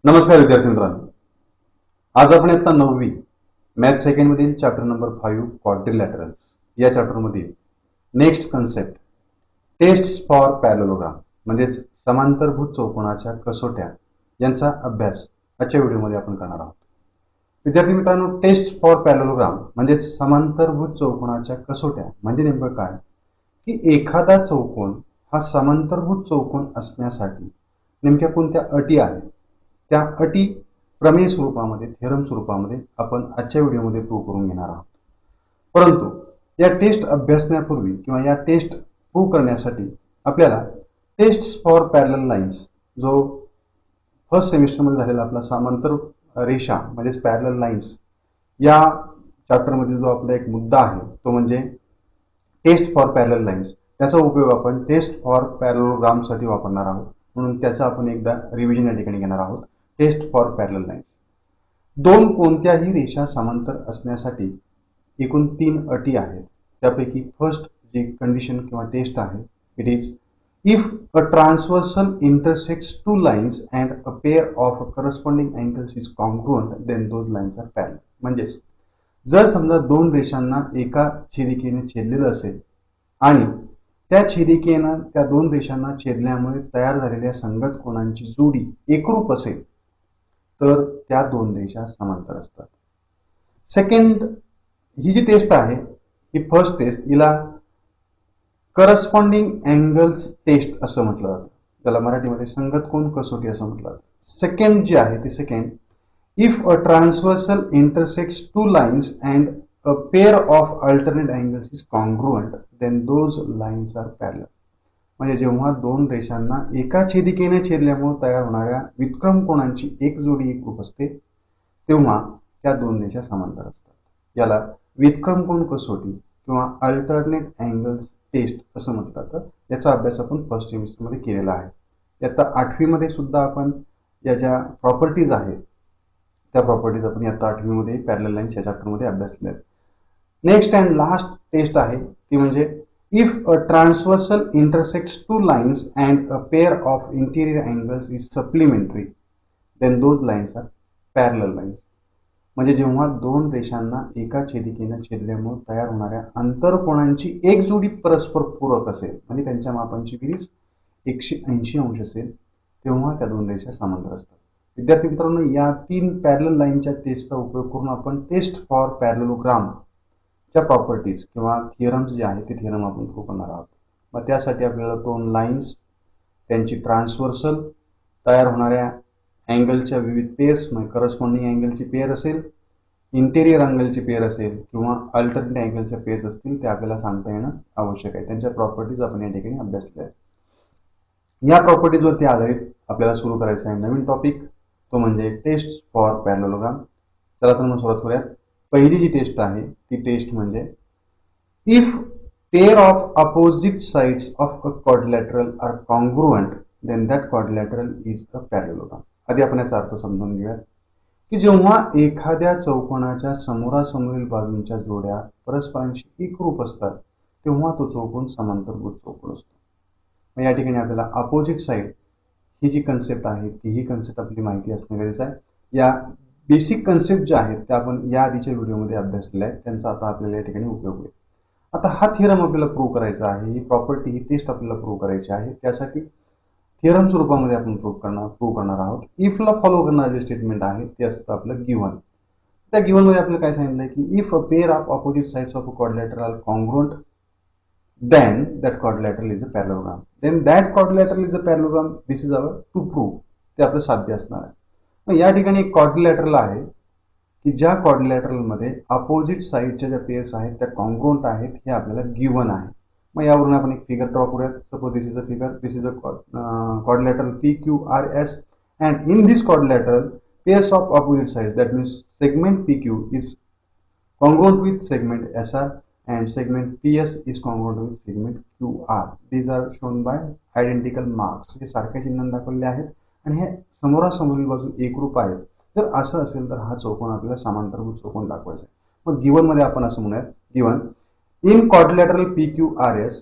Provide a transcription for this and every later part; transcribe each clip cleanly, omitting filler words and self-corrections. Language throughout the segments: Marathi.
नमस्कार विद्यार्थी मित्रांनो, आज आपण इयत्ता 9वी मॅथ सेकंड मधील चॅप्टर नंबर 5 क्वाड्रिलॅटरल्स या चॅप्टर मधील next concept tests for parallelogram म्हणजे समांतरभुज चौकोनाच्या कसोट्या यांचा अभ्यास आजच्या व्हिडिओमध्ये आपण करणार आहोत. विद्यार्थी मित्रांनो, टेस्ट फॉर पॅरलोग्राम म्हणजे समांतरभुज चौकोनाच्या कसोट्या म्हणजे नेमकं काय की एखादा चौकोन हा समांतरभुज चौकोन असण्यासाठी नेमक्या कोणत्या अटी आहेत त्या अटी प्रमेय स्वरूपामध्ये थेरम स्वरूपामध्ये आपण आजच्या व्हिडिओमध्ये प्रूव्ह करून घेणार आहोत. परंतु या टेस्ट अभ्यासण्यापूर्वी किंवा या टेस्ट प्रूव्ह करण्यासाठी आपल्याला टेस्ट फॉर पॅरलल लाईन्स जो फर्स्ट सेमिस्टरमध्ये झालेला आपला समांतर रेषा म्हणजेच पॅरलल लाईन्स या चॅप्टरमधील जो आपला एक मुद्दा आहे तो म्हणजे टेस्ट फॉर पॅरलल लाईन्स, त्याचा उपयोग आपण टेस्ट फॉर पॅरलोग्रामसाठी वापरणार आहोत. म्हणून त्याचा आपण एकदा रिव्हिजन या ठिकाणी घेणार आहोत. टेस्ट फॉर पॅरलल लाईन्स, दोन कोणत्याही रेषा समांतर असण्यासाठी एकूण 3 अटी आहेत. त्यापैकी फर्स्ट जी कंडिशन किंवा टेस्ट आहे it is if a transversal intersects two lines and a pair of corresponding angles is congruent then those lines are parallel. म्हणजेच जर समजा दोन रेषांना एका छेदिकेने छेदलेलं असेल आणि त्या छेदिकेनं त्या दोन रेषांना छेदल्यामुळे तयार झालेल्या संगत कोनांची जोडी एकरूप असेल तर त्या दोन रेषा समांतर असतात. सेकंड ही जी टेस्ट आहे ही फर्स्ट टेस्ट हिला करस्पॉन्डिंग अँगल्स टेस्ट असं म्हटलं जातं, त्याला मराठीमध्ये संगत कोन कसोटी असं म्हटलं जातं. सेकंड जी आहे ती second if a transversal intersects two lines and a pair of alternate angles is congruent then those lines are parallel. म्हणजे जेव्हा दोन रेषांना एका छेदिकेने छेदल्यामुळे तयार होणाऱ्या व्युत्क्रम कोनांची एक जोडी एकरूप असते तेव्हा त्या दोन रेषा समांतर असतात. याला व्युत्क्रम कोन कसोटी किंवा अल्टरनेट अँगल्स टेस्ट असं म्हटलं जातं. याचा अभ्यास आपण फर्स्ट सेमिस्टरमध्ये केलेला आहे. याचा 8वी मध्ये सुद्धा आपण या ज्या प्रॉपर्टीज आहेत त्या प्रॉपर्टीज आपण याचा 8वी मध्ये पॅरलल लाईन्स या चॅप्टरमध्ये अभ्यासलेल्या आहेत. नेक्स्ट अँड लास्ट टेस्ट आहे ती म्हणजे if a transversal intersects two lines and a pair of interior angles is supplementary then those lines are parallel lines. म्हणजे जेव्हा दोन रेषांना एका छेदिकेने छेदल्यामुळे तयार होणाऱ्या आंतरकोनांची एक जोडी परस्पर पूरक असेल म्हणजे त्यांच्या मापांची बेरीज 180 अंश असेल तेव्हा त्या दोन रेषा समांतर असतात. विद्यार्थी मित्रांनो, या 3 पॅरलल लाईनच्या टेस्टचा उपयोग करून आपण टेस्ट फॉर पॅरलोग्राम च्या प्रॉपर्टीज किंवा थिअरम्स जे आहेत ते थिअरम आपण प्रूव्ह करणार आहोत. मग त्यासाठी आपल्याला दोन लाईन्स त्यांची ट्रान्सव्हर्सल तयार होणाऱ्या अँगलच्या विविध पेअर्स म्हणजे करस्पॉन्डिंग अँगलची पेअर असेल, इंटेरियर अँगलची पेअर असेल किंवा अल्टरनेट अँगलच्या पेअर्स असतील ते आपल्याला सांगता येणं आवश्यक आहे. त्यांच्या प्रॉपर्टीज आपण या ठिकाणी अभ्यासल्या आहेत. या प्रॉपर्टीजवरती आधारित आपल्याला सुरू करायचा आहे नवीन टॉपिक, तो म्हणजे टेस्ट फॉर पॅरलोग्राम. चला तर मग सुरुवात करूयात. पहिली जी टेस्ट आहे ती टेस्ट म्हणजे if pair of opposite sides of a quadrilateral are congruent then that quadrilateral is a parallelogram. आधी आपण याचा अर्थ समजून घेऊयात की जेव्हा एखाद्या चौकोनाच्या समोरासमोरील बाजूंच्या जोड्या परस्परांशी एकरूप असतात तेव्हा तो चौकोन समांतरभुज चौकोन असतो. मग या ठिकाणी आपल्याला अपोजिट साइड ही जी कन्सेप्ट आहे ती ही कन्सेप्ट आपली माहिती असणे गरजेचं आहे. या बेसिक कन्सेप्ट ज्या आहेत त्या आपण या आधीच्या व्हिडिओमध्ये अभ्यासलेल्या आहेत, त्यांचा आता आपल्याला या ठिकाणी उपयोग होईल. आता हा थिअरम आपल्याला प्रूव्ह करायचा आहे, ही प्रॉपर्टी ही टेस्ट आपल्याला प्रूव्ह करायची आहे. त्यासाठी थिअरम स्वरूपामध्ये आपण प्रूव्ह करणार आहोत. इफला फॉलो करणारे जे स्टेटमेंट आहे ते असतं आपलं गिव्हन. त्या गिव्हनमध्ये आपल्याला काय सांगितलं आहे की if a pair of opposite sides of a quadrilateral are congruent then that quadrilateral is a parallelogram. Then that quadrilateral is a parallelogram. This is our to prove. ते आपलं साध्य असणार आहे. मग या ठिकाणी एक क्वाड्रिलॅटरल आहे की ज्या क्वाड्रिलॅटरल मध्ये अपोजिट साइडच्या ज्या पेअर्स आहेत त्या कॉन्ग्रुएंट आहेत हे आपल्याला गिव्हन आहे. मग यावरून आपण एक फिगर ड्रॉ करूयात. Suppose this is a figure, this is a quadrilateral PQRS and in this quadrilateral pairs of opposite sides that means segment PQ is congruent with segment SR and segment PS is congruent with segment QR. These are shown by identical marks. हे सारख्या चिन्हांनी दाखवलेले आहेत आणि हे समोरासमोरील बाजू एकरूप आहेत. जर असं असेल तर हा चौकोन आपल्याला समांतरभुज चौकोन दाखवायचा आहे. मग गिव्हन मध्ये आपण असं म्हणूयात, given in quadrilateral PQRS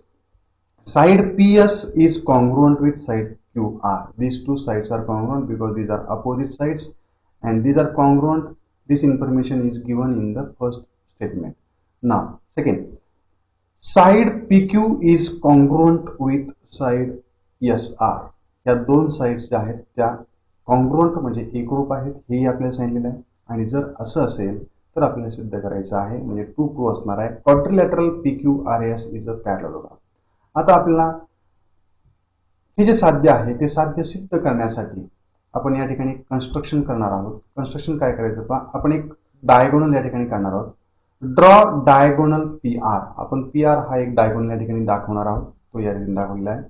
side PS is congruent with side QR. These two sides are congruent because these are opposite sides and these are congruent. This information is given in the first statement. Now second, side PQ is congruent with side SR. या दोन साइड्स ज्या आहेत त्या कॉन्ग्रुएंट म्हणजे एकरूप आहेत हेही आपल्याला सांगितलेलं आहे. आणि जर असं असेल तर आपल्याला सिद्ध करायचं आहे म्हणजे ट्रू असणार आहे. Quadrilateral PQRS is a parallelogram. आता आपल्याला हे जे साध्य आहे ते साध्य सिद्ध करण्यासाठी आपण या ठिकाणी कन्स्ट्रक्शन करणार आहोत. कन्स्ट्रक्शन काय करायचं पहा, आपण एक डायगोनल या ठिकाणी काढणार आहोत. Draw diagonal PR. आपण PR हा एक डायगोनल या ठिकाणी दाखवणार आहोत. तो या ठिकाणी दाखवलेला आहे.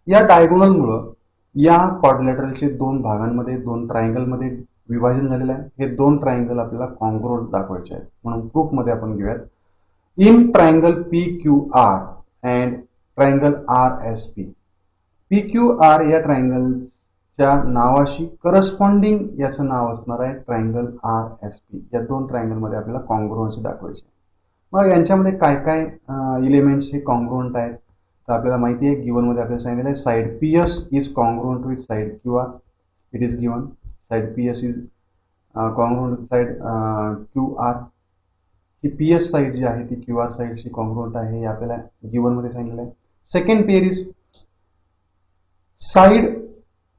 या डायगोनलमुळं या क्वाड्रिलॅटरलचे दोन भागांमध्ये दोन ट्रायंगलमध्ये विभाजन झालेलं आहे. हे दोन ट्रायंगल आपल्याला कॉन्ग्रुएंट दाखवायचे आहेत म्हणून प्रूफमध्ये आपण घेऊयात. In triangle PQR and triangle RSP. PQR या ट्रायंगलच्या नावाशी करस्पॉन्डिंग याचं नाव असणार आहे ट्रायंगल RSP. या दोन ट्रायंगलमध्ये आपल्याला कॉन्ग्रुएंसी दाखवायची. मग यांच्यामध्ये काय काय एलिमेंट्स हे कॉन्ग्रुएंट आहेत तर आपल्याला माहिती आहे. गिवनमध्ये आपल्याला सांगितलेलं आहे side PS is congruent with side QR. It is given. Side PS is congruent with side QR. ही PS साइड जी आहे ती QR साइडशी कॉन्ग्रुएंट आहे हे आपल्याला गिवनमध्ये सांगितलेलं आहे. Second pair is side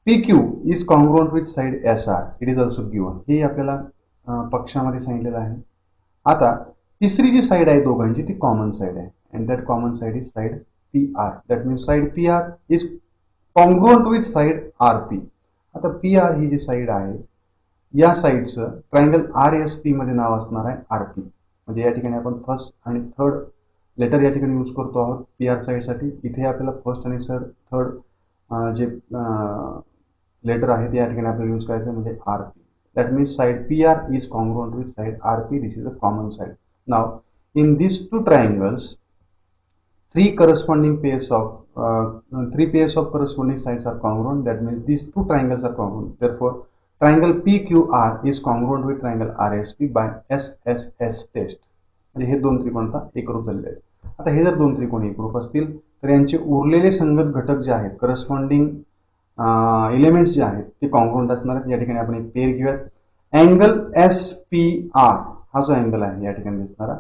PQ is congruent with side SR. It is also given. हे आपल्याला पक्षामध्ये सांगितलेलं आहे. आता तिसरी जी साइड आहे दोघांची ती कॉमन साइड आहे and that common side is side PR. That means side PR is congruent with side RP. आता PR ही जी साइड आहे या साइडचं ट्रायंगल RSP मध्ये नाव असणार आहे RP. म्हणजे या ठिकाणी आपण फर्स्ट आणि थर्ड लेटर या ठिकाणी यूज करतो आहोत PR साइडसाठी. इथे आपल्याला फर्स्ट आणि थर्ड जे लेटर आहे ते या ठिकाणी आपल्याला यूज करायचं म्हणजे RP. That means side PR is congruent with side RP. This is a common side. Now in this two triangles three pairs of corresponding sides are congruent. That means these two triangles are congruent. Therefore, triangle PQR is congruent with triangle RSP by SSS test. म्हणजे हे दोन त्रिकोण आता एकरूप झालेले आहेत. आता हे जर दोन त्रिकोण एकरूप असतील तर यांचे उरलेले संगत घटक जे आहेत करस्पॉन्डिंग एलिमेंट्स जे आहेत ते कॉन्ग्रुएंट असणार आहेत. या ठिकाणी आपण एक पेअर घेऊयात. अँगल SPR हा जो अँगल आहे या ठिकाणी दिसणारा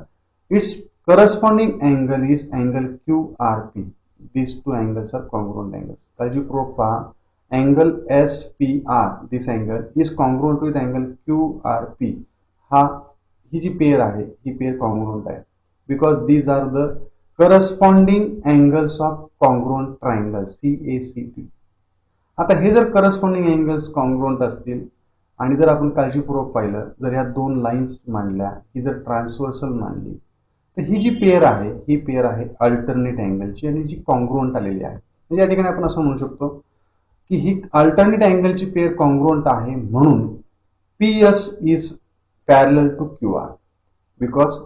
it's corresponding angle is angle QRP. These two angles are congruent angles. काळजीपूर्वक पहा. Angle SPR, this angle is congruent with angle QRP. ही जी पेयर आहे ही पेयर congruent आहे because these are the corresponding angles of congruent triangles CACP. आता हे जर corresponding angles congruent असतील आणि जर आपण काळजीपूर्वक पाहिलं जर ह्या दोन लाईन्स मांडल्या ही जर ट्रान्सव्हर्सल मांडली तर ही जी पेयर आहे ही पेयर आहे अल्टरनेट अँगलची आणि जी कॉन्ग्रुएंट आलेली आहे. म्हणजे या ठिकाणी आपण असं म्हणू शकतो की ही अल्टरनेट अँगलची पेयर कॉन्ग्रुएंट आहे म्हणून PS is parallel to QR because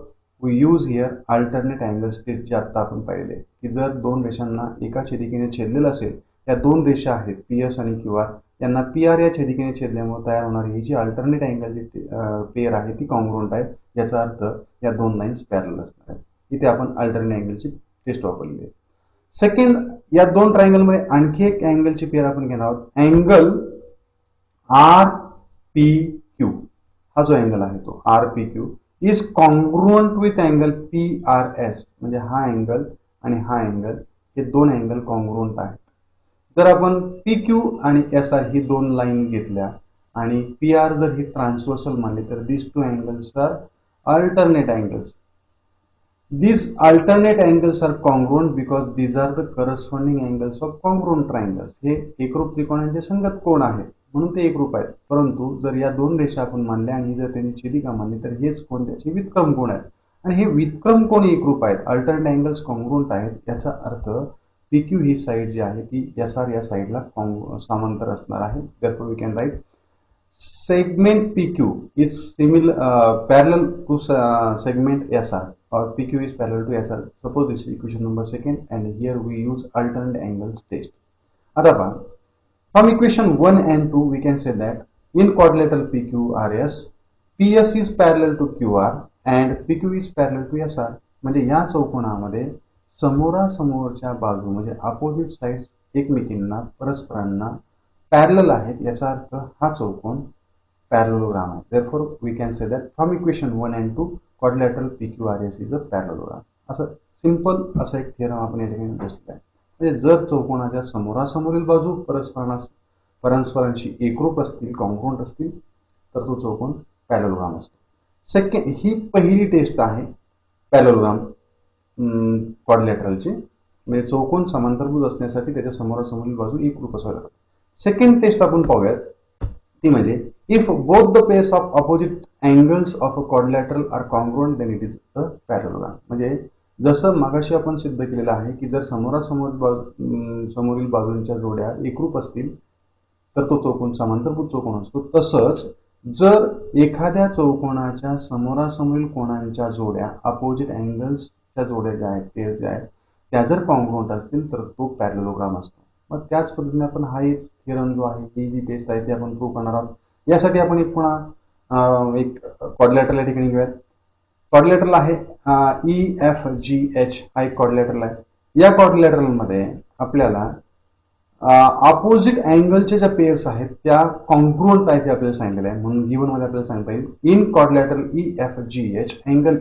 we use here alternate angles जे आता आपण पाहिले की जर दोन रेषांना एका छेदिकेने छेदलेलं असेल या दोन रेषा आहेत PS आणि QR यांना PR या छेदिकेने छेदल्यामुळे तयार होणारी ही जी अल्टरनेट अँगलची पेयर आहे ती कॉन्ग्रुएंट आहे. याचा अर्थ या दोन लाईन्स पॅरलल असणार आहेत. इथे आपण अल्टरनेट अँगलची टेस्ट वापरली आहे. सेकंड, या दोन ट्रायंगलमध्ये आणखी एक अँगलची पेयर आपण घेणार आहोत. अँगल RPQ हा जो अँगल आहे तो RPQ is congruent with angle PRS. म्हणजे हा अँगल आणि हा अँगल हे दोन अँगल कॉन्ग्रुएंट आहेत. जर आपण PQ आणि SR ही दोन लाईन घेतल्या आणि PR जर ही ट्रान्सव्हर्सल मानली तर this two angles are alternate angles. These alternate angles are congruent because these are the corresponding angles of congruent triangles. हे एकरूप त्रिकोणांचे संगत कोण आहेत म्हणून ते एकरूप आहेत. परंतु जर या दोन रेषा आपण मानल्या आणि जर त्यांनी छेदिका मानली तर हेच कोण त्याचे व्युत्क्रम कोण आहेत आणि हे व्युत्क्रम कोण एकरूप आहेत. अल्टरनेट अँगल्स कॉन्ग्रुएंट आहेत. याचा अर्थ PQ ही साइड जी आहे ती SR या साइडला समांतर असणार आहे. Therefore we can write segment PQ is parallel to segment SR or PQ is parallel to SR. Suppose this is equation number second and here we use alternate angles test. Adapa, from equation 1 and 2 we can say that in quadrilateral PQRS, PS is parallel to QR and PQ is parallel to SR. म्हणजे या चौकोनामध्ये समोरासमोरच्या बाजू म्हणजे अपोजिट साइड्स एकमेकींना परस्परांना पॅरलल आहेत, याचा अर्थ हा चौकोन पॅरलोग्राम आहे. Therefore we can say that from equation 1 and 2 quadrilateral PQRS is a parallelogram. असं सिंपल असं एक थिअरम आपण या ठिकाणी बसलेला आहे. म्हणजे जर चौकोनाच्या समोरासमोरील बाजू परस्परांशी एकरूप असतील, कॉन्ग्रुएंट असतील, तर तो चौकोन पॅरलोग्राम असतो. सेकंड, ही पहिली टेस्ट आहे पॅरलोग्राम क्वाड्रिलॅटरलची, म्हणजे चौकोन समांतरभुज असण्यासाठी त्याच्या समोरासमोरील बाजू एकरूप असाव्या लागतात. सेकंड टेस्ट आपण पाहूयात, ती म्हणजे if both the pairs of opposite angles of a quadrilateral are congruent then it is a parallelogram. म्हणजे जसं मागाशी आपण सिद्ध केलेलं आहे की जर समोरील बाजूंच्या जोड्या एकरूप असतील तर तो चौकोन समांतरभुज चौकोन असतो. तसंच जर एखाद्या चौकोनाच्या समोरासमोरील कोणांच्या जोड्या अपोजिट अँगल्सच्या जोड्या ज्या आहेत, पेअर्स ज्या आहेत, त्या जर कॉन्ग्रुएंट असतील तर तो पॅरलोग्राम असतो. मग त्याच पद्धतीने आपण हा एक थिअरम जो आहे, ही जी टेस्ट आहे ती आपण प्रूव्ह करणार आहोत. यासाठी आपण एक पुन्हा एक क्वाड्रिलॅटरल या ठिकाणी घेऊयात. क्वाड्रिलॅटरल आहे EFGH हा एक क्वाड्रिलॅटरल आहे. या क्वाड्रिलॅटरलमध्ये आपल्याला अपोजिट अँगलच्या ज्या पेअर्स आहेत त्या कॉन्ग्रुएंट आहेत हे आपल्याला सांगितलेलं आहे. म्हणून गिवन मध्ये आपल्याला सांगता येईल in quadrilateral EFGH angle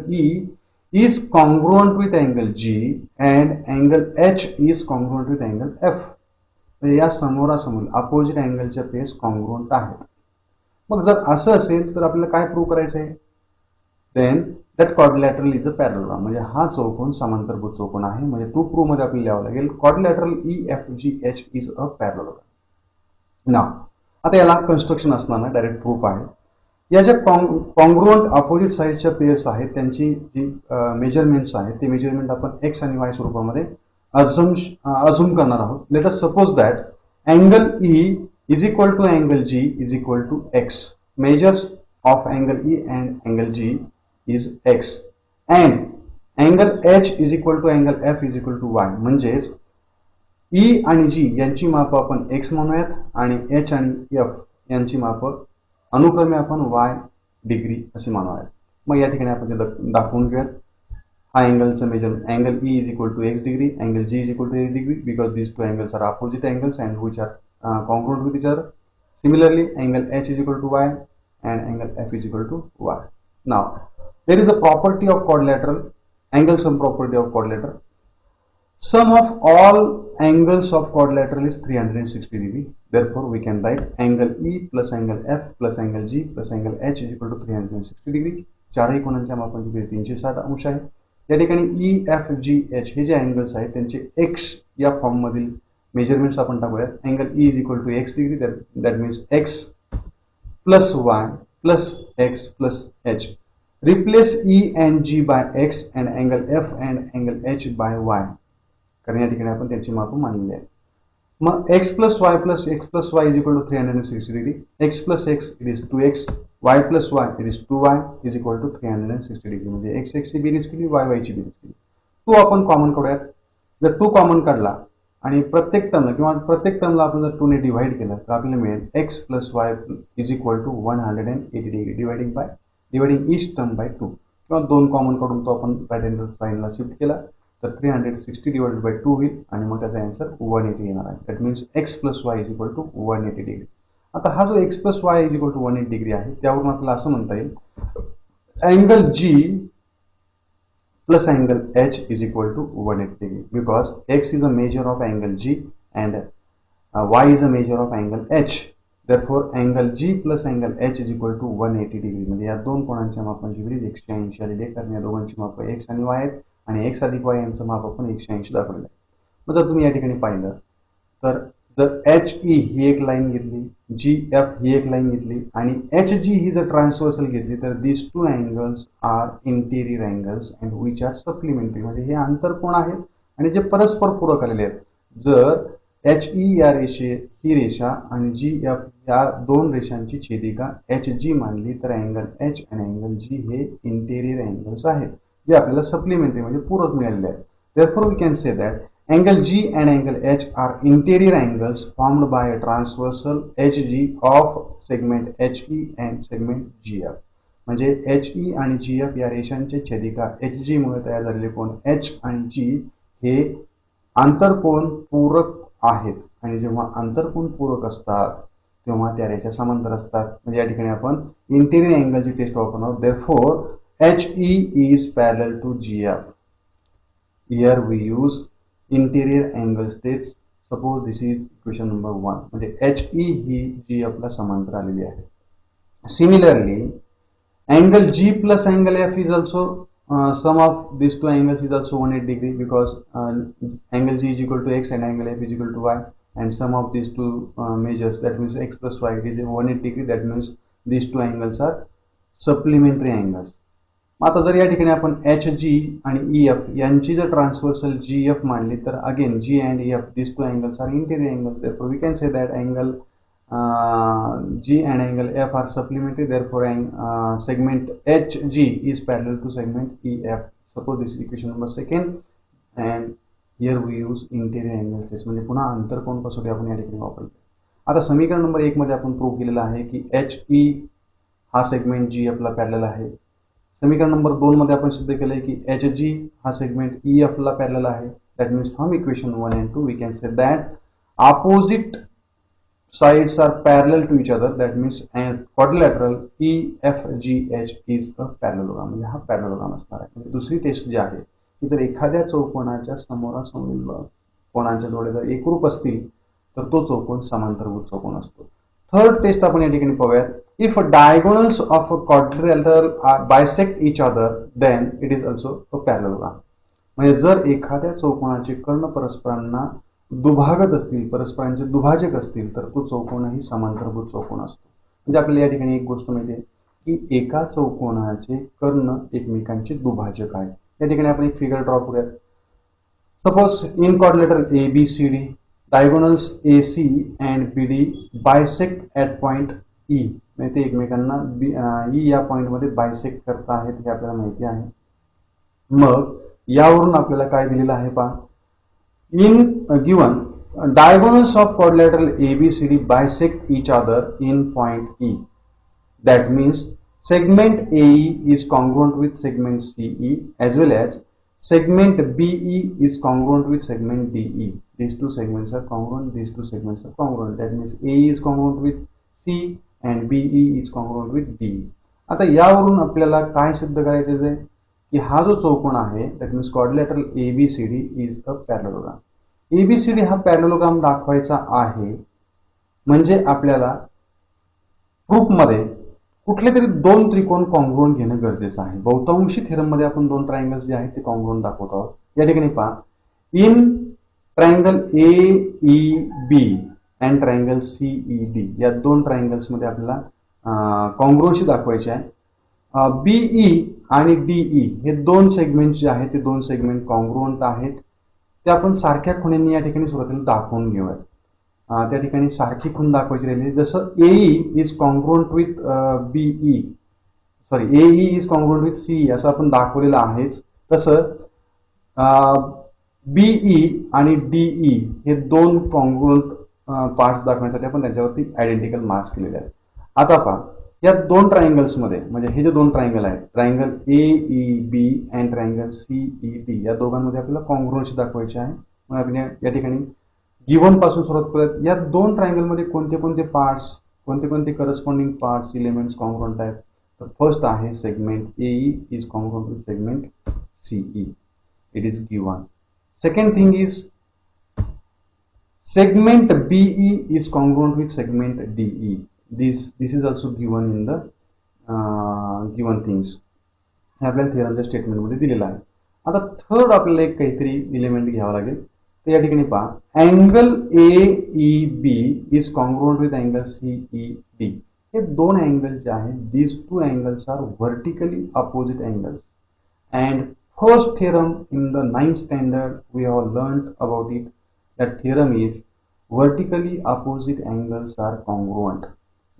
E is congruent with angle G and angle H is congruent with angle F. म्हणजे या समोरासमोर अपोजिट अँगलच्या पेअर्स कॉन्ग्रुएंट आहेत. मग जर असं असेल तर आपल्याला काय प्रूव्ह करायचं आहे, then that quadrilateral is a parallelogram. म्हणजे हा चौकोन समांतरभुज चौकोन आहे. म्हणजे टू प्रूव्ह मध्ये आपल्याला लिहावं लागेल quadrilateral EFGH is a parallelogram. नाव आता याला कन्स्ट्रक्शन असणार ना, डायरेक्ट प्रूफ आहे. या ज्या कॉन्ग्रुएंट अपोजिट साइडच्या पेअर्स आहेत त्यांची जी मेजरमेंट्स आहेत ते मेजरमेंट आपण एक्स आणि वाय स्वरूपामध्ये अझूम करणार आहोत. Let us suppose that angle E is equal to angle G is equal to x. Measures of angle E and angle G is x and angle H is equal to angle F is equal to y. म्हणजेच E आणि G यांची माप आपण x म्हणूयात आणि H आणि F यांची माप अनुक्रमे आपण y डिग्री असे मानूयात. मग या ठिकाणी आपण ते दाखवून घेऊयात. हा अँगलचं measurement angle E is equal to x degree, angle G is equal to x degree because these two angles are opposite angles and which are congruent with each other. Similarly, angle H is equal to y and angle F is equal to y. Now, there is a property of quadrilateral, angle sum property of quadrilateral. Sum of all angles of quadrilateral is 360 degree. Therefore, we can write angle E plus angle F plus angle G plus angle H is equal to 360 degree. चारही कोणांच्या मापांची बेरीज 360 अंश आहे. या ठिकाणी EFGH हे जे अँगल्स आहेत त्यांचे x या फॉर्म मधील मेजरमेंट्स आपण टाकूयात. Angle E is equal to x degree, that means x plus y plus x plus h. Replace E and G by x and angle F and angle H by y. कारण या ठिकाणी आपण त्यांची माप मानलेली आहे. मग x plus y plus x plus y is equal to 360 degree. x plus x it is 2x, y plus y it is 2y is equal to 360 degree. म्हणजे x x ची बेरीज केली, y y ची बेरीज केली. 2 आपण कॉमन काढूयात. जर 2 कॉमन काढला आणि प्रत्येक टर्मला आपण जर 2 ने डिवाइड केलं तर आपल्याला मिळेल x plus y is equal to 180 degree dividing each term by 2. किंवा 2 कॉमन काढून तो आपण राईट हँड साइडला शिफ्ट केला तर 360 डिवाइडेड बाय 2 होईल आणि मग त्याचा आन्सर 180 येणार आहे. That means x plus y is equal to 180 degree. आता हा जो x plus y is equal to 180 degree आहे त्यावरून आपल्याला असं म्हणता येईल angle G plus angle H is equal to 180 degree because x is a measure of angle G and y is a measure of angle H. Therefore, angle G plus angle H is equal to 180 degree. म्हणजे या दोन कोणांच्या मापांची बेरीज 180 आलेली आहे. कारण या दोघांची माप x आणि y आहेत आणि x अधिक y यांचं माप आपण 180 दाखवलेलं आहे. मग जर तुम्ही या ठिकाणी पाहिलं तर जर HE ही एक लाईन घेतली, GF ही एक लाईन घेतली आणि HG ही जर ट्रान्सव्हर्सल घेतली तर these two angles are interior angles and which are supplementary. म्हणजे हे आंतरकोन आहेत आणि जे परस्पर पूरक आलेले आहेत. जर HE या ही रेषा आणि GF या दोन रेषांची छेदिका HG मानली तर अँगल H आणि अँगल G हे इंटेरियर अँगल्स आहेत जे आपल्याला सप्लिमेंटरी म्हणजे पूरक मिळालेले आहेत. Therefore, we can say that angle G and angle H are interior angles formed by a transversal HG of segment HE and segment GF. म्हणजे HE आणि GF या रेषांचे छेदिका HG मुळे तयार झालेले कोन H आणि G हे आंतरकोन पूरक आहेत आणि जेव्हा आंतरकोन पूरक असतात तेव्हा त्या रेषा समांतर असतात. म्हणजे या ठिकाणी आपण इंटेरियर अँगलची टेस्ट वापरणार. Therefore HE is parallel to GF. Here we use interior angles test. Suppose this is equation number 1. म्हणजे HE ही GF ला समांतर आलेली आहे. Similarly angle G plus angle F is also sum of these two angles is also 180 degree, because angle G is equal to X and angle F is equal to Y, and sum of these two measures, that means X plus Y, is 180 degree. That means these two angles are supplementary angles. आता जर या ठिकाणी आपण HG आणि EF यांची जर ट्रान्सव्हर्सल GF मांडली तर again G and EF these two angles are interior angles. Therefore we can say that angle G and angle F are supplementary. Therefore segment HG is parallel to segment EF. Suppose this is equation number 2, and here we use interior angle test. म्हणजे पुन्हा आंतरकोन कसोटी आपण या ठिकाणी वापरतो. आता समीकरण नंबर 1 मध्ये आपण प्रूव्ह केलेलं आहे की HE हा सेगमेंट GF ला पॅरलल आहे. समीकरण नंबर 2 मध्ये आपण सिद्ध केलंय की HG हा सेगमेंट EF ला पॅरलल आहे. That means from equation 1 and 2 we can say that opposite sides are parallel to each other. That means quadrilateral EFGH is a parallelogram. म्हणजे हा पॅरललोग्राम असणार आहे. म्हणजे दुसरी टेस्ट जी आहे की जर एखाद्या चौकोनाच्या समोरासमोर कोणाच्या जोड्या जर एकरूप असतील तर तो चौकोन समांतरभुज चौकोन असतो. थर्ड टेस्ट आपण या ठिकाणी पाहूयात. If diagonals of a quadrilateral bisect each other then it is also a parallelogram. म्हणजे जर एखाद्या चौकोनाचे कर्ण परस्परांना दुभागत असतील, परस्परांचे दुभाजक असतील तर तो चौकोनही समांतरभुज चौकोन असतो. म्हणजे आपल्याला या ठिकाणी एक गोष्ट माहिती आहे की एका चौकोनाचे कर्ण एकमेकांचे दुभाजक आहे. या ठिकाणी आपण एक फिगर ड्रॉ करूयात. Suppose in quadrilateral ABCD diagonals AC and BD bisect at point E. म्हणजे ते एकमेकांना E या पॉइंटमध्ये बायसेक्ट करत आहेत हे आपल्याला माहिती आहे. मग यावरून आपल्याला काय दिलेलं आहे पहा. In given diagonals of quadrilateral ABCD bisect each other in point E. That means segment AE is congruent with segment CE, as well as segment BE is congruent with segment DE. These two segments are congruent. These two segments are congruent. That means AE is congruent with C and BE is congruent with DE. आता यावरून आपल्याला काय सिद्ध करायचं आहे की हा जो चौकोन आहे that means quadrilateral ABCD is a parallelogram. ABCD हा पॅरललोग्राम दाखवायचा आहे म्हणजे आपल्याला प्रूफमध्ये कुठले तरी दोन त्रिकोण कॉन्ग्रुएंट घेणं गरजेचं आहे. बहुतांशी थेरम मध्ये आपण दोन ट्रायंगल्स जे आहेत ते कॉन्ग्रुएंट दाखवत आहोत. या ठिकाणी पहा, in triangle AEB and triangle CED या दोन ट्रायंगल्स मध्ये आपल्याला कॉन्ग्रुएन्सी दाखवायची आहे. BE आणि DE हे दोन सेगमेंट जे आहेत ते दोन सेगमेंट कॉन्ग्रुएंट आहेत. ते आपण सारख्या खुणेंनी या ठिकाणी सुरुवातीला दाखवून घेऊयात. त्या ठिकाणी सारखी खूण दाखवायची राहिली. जसं AE is congruent with AE is congruent with CE असं आपण दाखवलेलं आहेच. तसं BE आणि DE हे दोन कॉन्ग्रुएंट पार्ट्स दाखवण्यासाठी आपण त्यांच्यावरती आयडेंटिकल मार्क्स केलेले आहेत. आता पहा, या दोन ट्रायंगल्स मध्ये म्हणजे हे जे दोन ट्रायंगल आहेत triangle AEB and triangle CED या दोघांमध्ये आपल्याला कॉन्ग्रुएन्सी दाखवायची आहे. मग आपण या ठिकाणी गिव्हन पासून सुरुवात करूयात. या दोन ट्रायंगल मध्ये कोणते कोणते पार्ट्स, कोणते कोणते करस्पॉन्डिंग पार्ट्स एलिमेंट्स कॉन्ग्रुएंट आहेत. तर फर्स्ट आहे segment AE is congruent with segment CE. It is given. Second thing is segment BE is congruent with segment DE. This is also given in the given things. हे आपल्याला थेरमच्या स्टेटमेंटमध्ये दिलेलं आहे. आता थर्ड आपल्याला एक काहीतरी एलिमेंट घ्यावं लागेल. तर या ठिकाणी पहा, angle AEB is congruent with angle CED. हे दोन अँगल जे आहेत these two angles are vertically opposite angles. And first theorem in the 9th standard we have learned about it. That theorem is vertically opposite angles are congruent.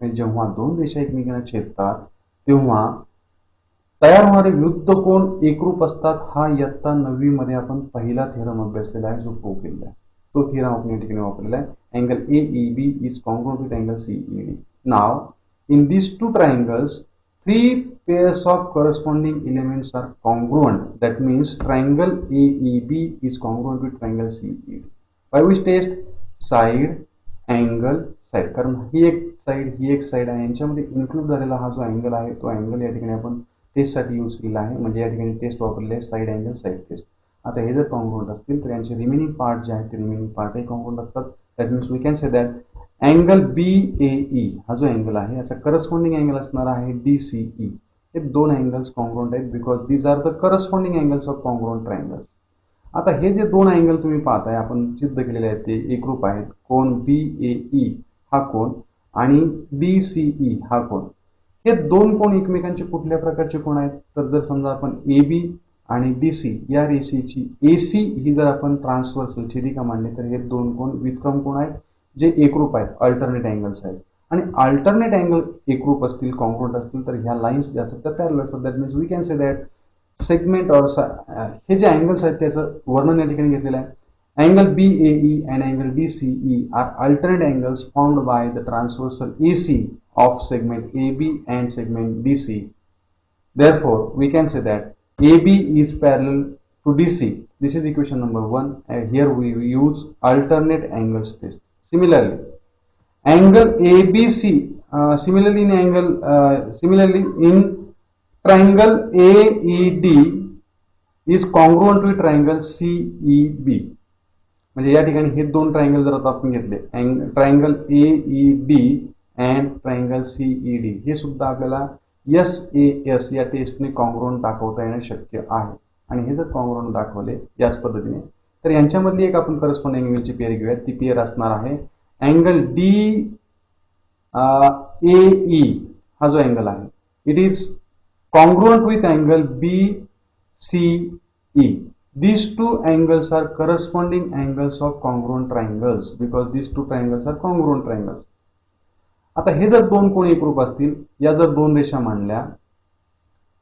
जेव्हा दोन रेषा एकमेकांना छेदतात तेव्हा तयार होणारे विरुद्ध कोन एकरूप असतात. हा इयत्ता 9वी मध्ये आपण पहिला थेरम अभ्यासलेला आहे जो प्रूव्ह केलेला आहे. तो थेरम आपण या ठिकाणी वापरलेला आहे. Angle AEB is congruent with angle CED. Now in this two triangles 3 pairs of corresponding elements are congruent. That means triangle AEB is congruent with triangle CED. By which test? Side, angle, side. कारण ही एक साईड आहे, यांच्यामध्ये इन्क्लूड झालेला हा जो अँगल आहे तो अँगल या ठिकाणी आपण टेस्टसाठी यूज केला आहे. म्हणजे या ठिकाणी टेस्ट वापरले आहे, साईड अँगल, साईड टेस्ट. आता हे जर कॉन्ग्रुएंट असतील तर यांचे रिमेनिंग पार्ट जे आहेत ते रिमेनिंग पार्टही कॉन्ग्रुएंट असतात. That means we can say that angle BAE हा जो अँगल आहे याचा करस्पॉन्डिंग अँगल असणार आहे DCE. हे दोन अँगल्स कॉन्ग्रुएंट आहेत because these are the corresponding angles of congruent triangles. आता हे जे दोन अँगल तुम्ही पाहताय आपण सिद्ध केलेले आहेत ते एकरूप आहेत. कोन BAE हा कोन आणि DCE हा कोन. हे दोन कोन एकमेकांचे कुठल्या प्रकारचे कोन आहेत तर जर समजा आपण AB आणि DC या रेषेची AC ही जर आपण ट्रान्सव्हर्सल छेदिका मांडली तर हे दोन कोन व्युत्क्रम कोन आहेत जे एकरूप आहेत, अल्टरनेट अँगल्स आहेत. आणि अल्टरनेट अँगल एकरूप असतील, कॉन्ग्रुएंट असतील तर ह्या लाईन्स ज्या असतात त्या पॅरलल असतात. That means we can say that segment और हे जे अँगल्स आहेत त्याचं वर्णन या ठिकाणी घेतलेलं आहे. Angle BAE and angle DCE are alternate angles formed by the transversal AC of segment AB and segment DC. Therefore, we can say that AB is parallel to DC. This is equation number 1. And here we use alternate angles test. Similarly, angle ABC. Similarly in triangle AED is congruent with triangle CEB. म्हणजे या ठिकाणी हे दोन ट्रायंगल जर आता आपण घेतले triangle AED and triangle CED हे सुद्धा आपल्याला SAS या टेस्टने कॉन्ग्रुएंट दाखवता येणे शक्य आहे. आणि हे जर कॉन्ग्रुएंट दाखवले याच पद्धतीने तर यांच्यामधली एक आपण करस्पॉन्डिंग अँगलची पेअर घेऊयात. ती पेअर असणार आहे अँगल DAE हा जो अँगल आहे it is congruent with angle BCE. These two angles are corresponding angles of congruent triangles because these two triangles are congruent triangles. आता हे जर दोन कोन एकरूप असतील, या जर दोन रेषा मांडल्या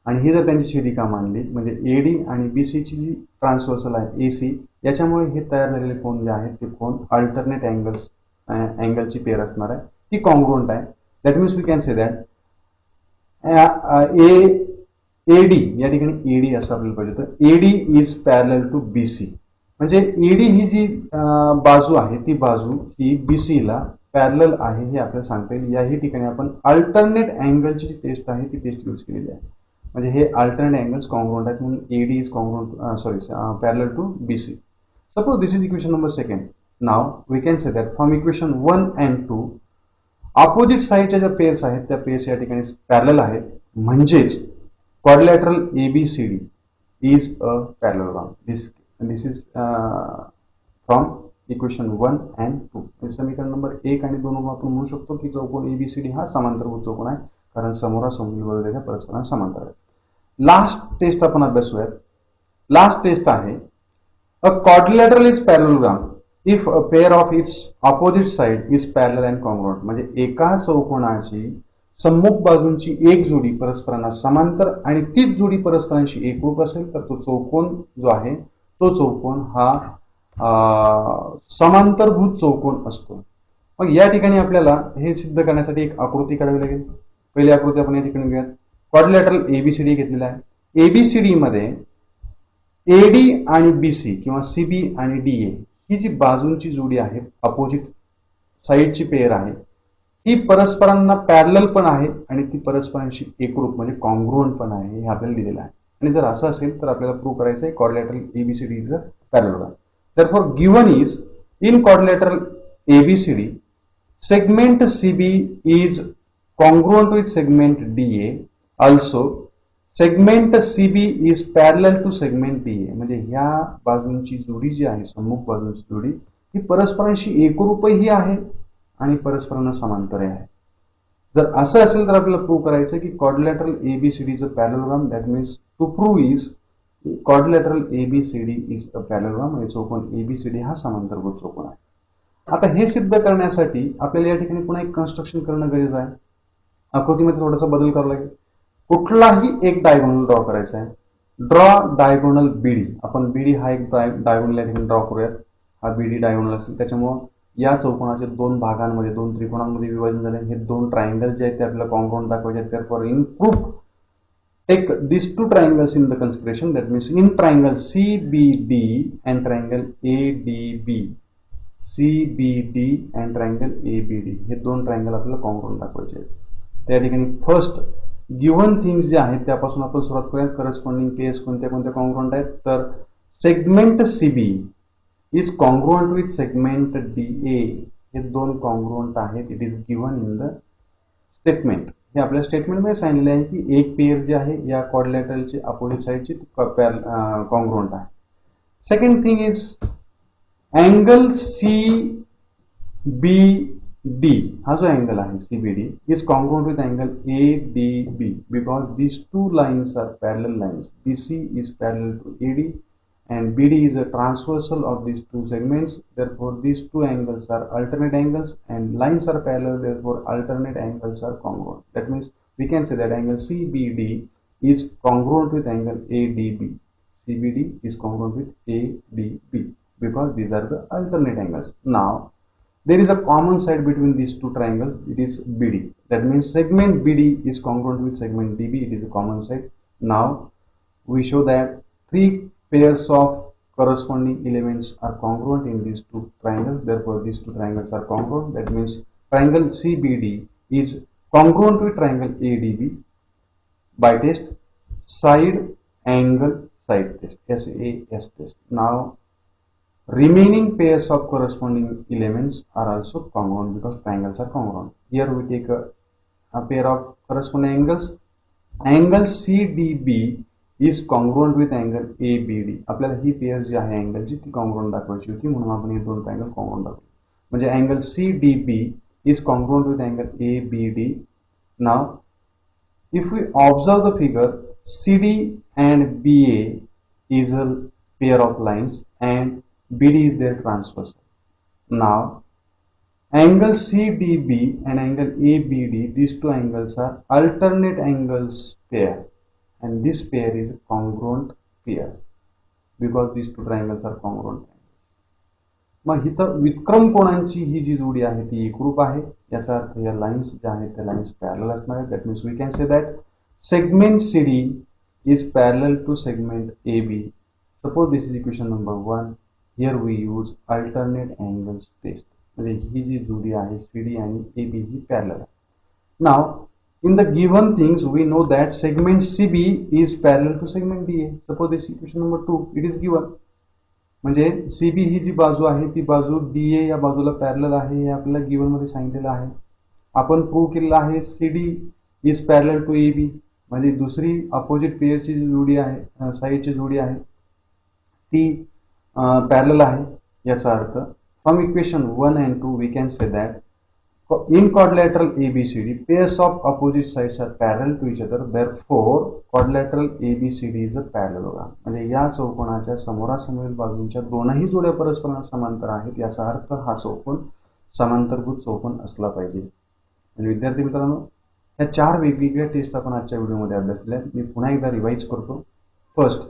आणि ही जर त्यांची छेदिका मांडली म्हणजे AD आणि BC ची जी ट्रान्सव्हर्सल आहे AC याच्यामुळे हे तयार झालेले कोन जे आहेत ते कोन अल्टरनेट अँगलची पेअर असणार आहे. ती कॉन्ग्रुएंट आहे. That means we can say that AD या ठिकाणी AD असं आपल्याला पाहिजे तर AD is parallel to BC. म्हणजे AD ही जी बाजू आहे ती बाजू ही BC ला पॅरलल आहे हे आपल्याला सांगता येईल. याही ठिकाणी आपण अल्टरनेट अँगलची जी टेस्ट आहे ती टेस्ट यूज केलेली आहे. म्हणजे हे अल्टरनेट अँगल्स कॉन्ग्रुएंट आहेत म्हणून AD is congruent parallel to BC. Suppose this is equation number 2. Now we can say that from equation 1 and 2 opposite साईडच्या ज्या पेयर्स आहेत त्या पेयर्स या ठिकाणी पॅरलल आहेत. म्हणजेच quadrilateral ABCD is a parallelogram. This is from equation 1 and 2. समीकरण नंबर 1 आणि 2 आपण म्हणू शकतो की चौकोन ABCD हा समांतरभुज चौकोन आहे कारण समोरासमोर बरोबर परस्परांना समांतर आहे. लास्ट टेस्ट आपण अभ्यासूयात. लास्ट टेस्ट आहे a quadrilateral is parallelogram if a pair of its opposite side is parallel and congruent. म्हणजे एका चौकोनाची सम्मुख बाजूंची एक जोडी परस्परांना समांतर आणि तीच जोडी परस्परांशी एकरूप असेल तर तो चौकोन जो आहे तो चौकोन हा समांतरभुज चौकोन असतो. मग या ठिकाणी आपल्याला हे सिद्ध करण्यासाठी एक आकृती काढावी लागेल. पहिली आकृती आपण या ठिकाणी घेऊयात. क्वाड्रिलॅटरल ABCD घेतलेला आहे. ABCD मध्ये AD आणि BC किंवा CB आणि DA ही जी बाजूंची जोडी आहे अपोजिट साईडची पेअर आहे ही परस्परांना पॅरलल पण आहे आणि ती परस्परांशी एकरूप म्हणजे कॉन्ग्रुएंट पण आहे हे आपल्याला दिलेलं आहे. आणि जर असं असेल तर आपल्याला प्रूव्ह करायचं आहे quadrilateral ABCD is a parallelogram. Therefore given is in quadrilateral ABCD segment CB is congruent with segment DA. Also segment CB is parallel to segment DA. म्हणजे ह्या बाजूंची जोडी जी आहे सम्मुख बाजूंची जोडी ही परस्परांशी एकरूपही आहे आणि परस्परांना समांतर आहे. जर असं असेल तर आपल्याला प्रूव्ह करायचं की quadrilateral ABCD is a parallelogram. That means to prove is quadrilateral ABCD is a parallelogram. म्हणजे चौकोन ABCD हा समांतरभुज चौकोन आहे. आता हे सिद्ध करण्यासाठी आपल्याला या ठिकाणी पुन्हा एक कन्स्ट्रक्शन करणं गरजेचं आहे. आकृतीमध्ये थोडासा बदल करावा लागेल. कुठलाही एक डायगोनल ड्रॉ करायचा आहे. Draw diagonal BD. आपण BD हा एक डायगोनल या ठिकाणी ड्रॉ करूयात. हा BD डायगोनल असेल त्याच्यामुळे या चौकोनाचे दोन भागांमध्ये दोन त्रिकोणांमध्ये विभाजन झाले. हे दोन ट्रायंगल जे आहेत ते आपल्याला कॉन्ग्रुएंट दाखवायचे आहेत. therefore in proof take these two triangles in the consideration. That means in triangle CBD and triangle ADB CBD and triangle ABD हे दोन ट्रायंगल आपल्याला कॉन्ग्रुएंट दाखवायचे आहेत. त्या ठिकाणी फर्स्ट गिव्हन थिंग्स जे आहेत त्यापासून आपण सुरुवात करूया. करस्पॉन्डिंग पेअर्स कोणत्या कोणत्या कॉन्ग्रुएंट आहेत, तर segment CB is congruent with segment DA हे दोन कॉन्ग्रुएंट आहेत. It is given in the statement. हे आपल्या स्टेटमेंटमध्ये सांगितले आहे की एक पेअर जे आहे या क्वाड्रिलॅटरलची अपोजिट साईडची कॉन्ग्रुएंट आहे. Second thing is angle CBD हा जो अँगल आहे CBD is congruent with angle ADB because these two lines are parallel lines. BC is parallel to AD and BD is a transversal of these two segments. Therefore, these two angles are alternate angles and lines are parallel. Therefore, alternate angles are congruent. That means we can say that angle CBD is congruent with angle ADB. CBD is congruent with ADB because these are the alternate angles. Now, there is a common side between these two triangles. It is BD. That means segment BD is congruent with segment DB. It is a common side. Now, we show that three pairs of corresponding elements are congruent in these two triangles. Therefore, these two triangles are congruent. That means triangle CBD is congruent with triangle ADB by test side angle side test, SAS test. Now, remaining pairs of corresponding elements are also congruent because triangles are congruent. Here we take a pair of corresponding angles. Angle CDB is congruent with angle ABD. आपल्याला ही पेअर जी आहे अँगलची ती कॉन्ग्रुएंट दाखवायची होती म्हणून आपण हे दोन ट्रायंगल कॉन्ग्रुएंट दाखवले. म्हणजे angle CDB is congruent with angle ABD. Now, if we observe the figure, CD and BA is a pair of lines and BD is their transversal. Now, angle CDB and angle ABD, these two angles are alternate angles pair, and this pair is a congruent pair because these two triangles are congruent angles. मग इथं विक्रम कोणांची ही जी जोडी आहे ती एकरूप आहे. याचा अर्थ या लाईन्स ज्या आहेत त्या लाईन्स पॅरलल असणार आहेत. That means we can say that segment CD is parallel to segment AB. Suppose this is equation number 1. Here we use alternate angles test. म्हणजे ही जी जोडी आहे CD आणि AB ही पॅरलल आहे. Now, in the given things we know that segment CB is parallel to segment DA. Suppose this equation number 2 it is given. म्हणजे CB ही जी बाजू आहे ती बाजू DA या बाजूला पॅरलल आहे हे आपल्याला गिवन मध्ये सांगितलेलं आहे. आपण प्रूव्ह केलेलं आहे CD is parallel to AB. म्हणजे दुसरी अपोजिट पेअरची जी जोडी आहे साईडची जोडी आहे ती पॅरलल आहे. याचा earth from equation 1 and 2 we can say that in quadrilateral ABCD pairs of opposite sides are parallel to each other. Therefore, quadrilateral ABCD is a parallelogram. म्हणजे या चौकोनाच्या समोरासमोरील बाजूंच्या दोनही जोड्या परस्परांना समांतर आहेत. याचा अर्थ हा चौकोन समांतरभुज चौकोन असला पाहिजे. म्हणजे विद्यार्थी मित्रांनो, या चार वेगवेगळ्या टेस्ट आपण आजच्या व्हिडिओमध्ये अभ्यासलेल्या आहेत. मी पुन्हा एकदा रिवाइज करतो. फर्स्ट,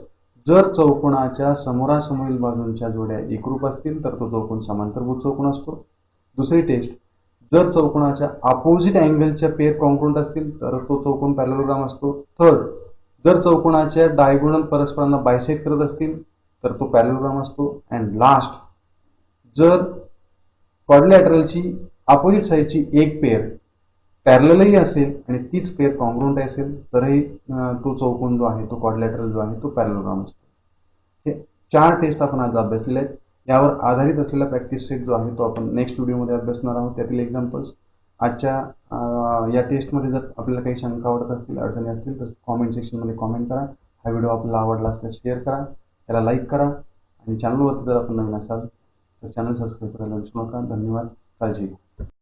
जर चौकोनाच्या समोरासमोरील बाजूंच्या जोड्या एकरूप असतील तर तो चौकोन समांतरभुज चौकोन असतो. दुसरी टेस्ट, जर चौकोनाच्या अपोजिट अँगलच्या पेअर कॉन्ग्रुएंट असतील तर तो चौकोन पॅरललोग्राम असतो. थर्ड, जर चौकोनाच्या डायगोनल परस्परांना बायसेक्ट करत असतील तर तो पॅरललोग्राम असतो. अँड लास्ट, जर क्वाड्रिलॅटरलची अपोजिट साईडची एक पेअर पॅरललही असेल आणि तीच पेअर कॉन्ग्रुएंट असेल तरही तो चौकोन जो आहे तो क्वाड्रिलॅटरल जो आहे तो पॅरललोग्राम असतो. हे चार टेस्ट आपण आज अभ्यासलेले आहेत. यावर आधारित असलेला प्रॅक्टिस सेट जो आहे तो आपण नेक्स्ट व्हिडिओमध्ये अभ्यासणार आहोत. त्यातील एक्झाम्पल्स आजच्या या टेस्टमध्ये जर आपल्याला काही शंका वाटत असतील, अडचणी असतील तर कॉमेंट सेक्शनमध्ये कॉमेंट करा. हा व्हिडिओ आपल्याला आवडला असल्यास शेअर करा, त्याला लाईक करा आणि चॅनलवरती जर आपण नवीन असाल तर चॅनल सबस्क्राईब करायला विसरू नका. धन्यवाद. काळजी घ्या.